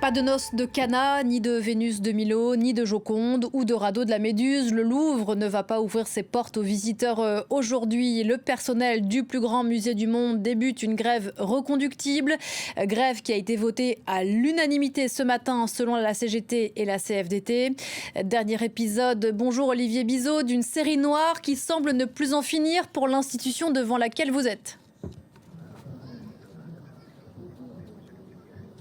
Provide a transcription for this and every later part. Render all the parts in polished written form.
Pas de noces de Cana, ni de Vénus de Milo, ni de Joconde ou de radeau de la Méduse. Le Louvre ne va pas ouvrir ses portes aux visiteurs aujourd'hui. Le personnel du plus grand musée du monde débute une grève reconductible. Grève qui a été votée à l'unanimité ce matin selon la CGT et la CFDT. Dernier épisode, bonjour Olivier Bizot, d'une série noire qui semble ne plus en finir pour l'institution devant laquelle vous êtes.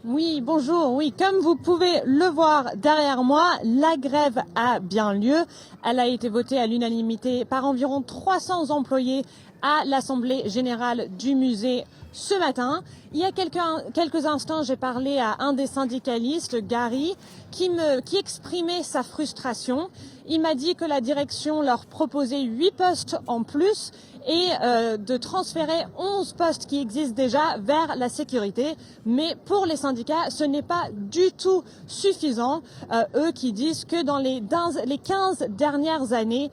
Oui, bonjour. Oui, comme vous pouvez le voir derrière moi, la grève a bien lieu. Elle a été votée à l'unanimité par environ 300 employés à l'Assemblée générale du musée ce matin. Il y a quelques instants, j'ai parlé à un des syndicalistes, Gary, qui exprimait sa frustration. Il m'a dit que la direction leur proposait 8 postes en plus et de transférer 11 postes qui existent déjà vers la sécurité. Mais pour les syndicats, ce n'est pas du tout suffisant. Eux qui disent que dans les 15 dernières années,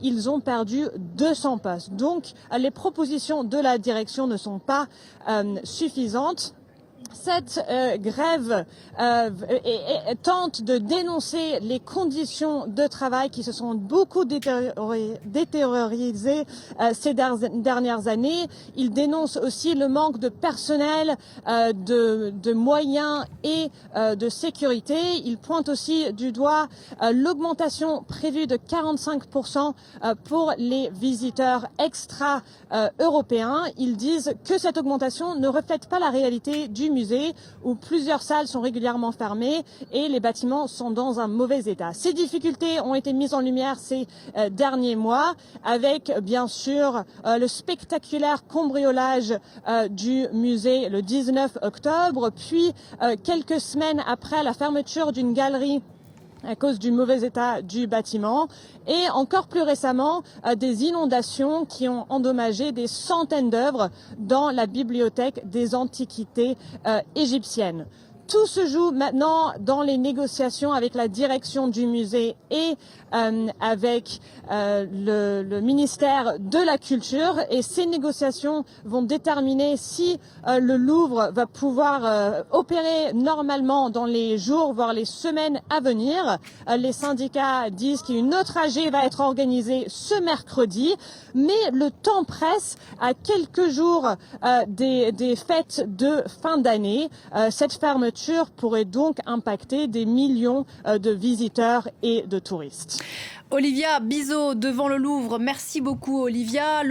ils ont perdu 200 postes. Donc, les propositions de la direction ne sont pas suffisantes. Cette grève tente de dénoncer les conditions de travail qui se sont beaucoup détériorisées ces dernières années. Il dénonce aussi le manque de personnel, de moyens et de sécurité. Il pointe aussi du doigt l'augmentation prévue de 45% pour les visiteurs extra-européens. Ils disent que cette augmentation ne reflète pas la réalité du musée où plusieurs salles sont régulièrement fermées et les bâtiments sont dans un mauvais état. Ces difficultés ont été mises en lumière ces derniers mois avec bien sûr le spectaculaire cambriolage du musée le 19 octobre, puis quelques semaines après la fermeture d'une galerie à cause du mauvais état du bâtiment et encore plus récemment des inondations qui ont endommagé des centaines d'œuvres dans la bibliothèque des antiquités égyptiennes. Tout se joue maintenant dans les négociations avec la direction du musée et avec le ministère de la Culture. Et ces négociations vont déterminer si le Louvre va pouvoir opérer normalement dans les jours, voire les semaines à venir. Les syndicats disent qu'une autre AG va être organisée ce mercredi. Mais le temps presse à quelques jours des fêtes de fin d'année. Cette fermeture pourrait donc impacter des millions de visiteurs et de touristes. Olivia Bizot devant le Louvre. Merci beaucoup Olivia.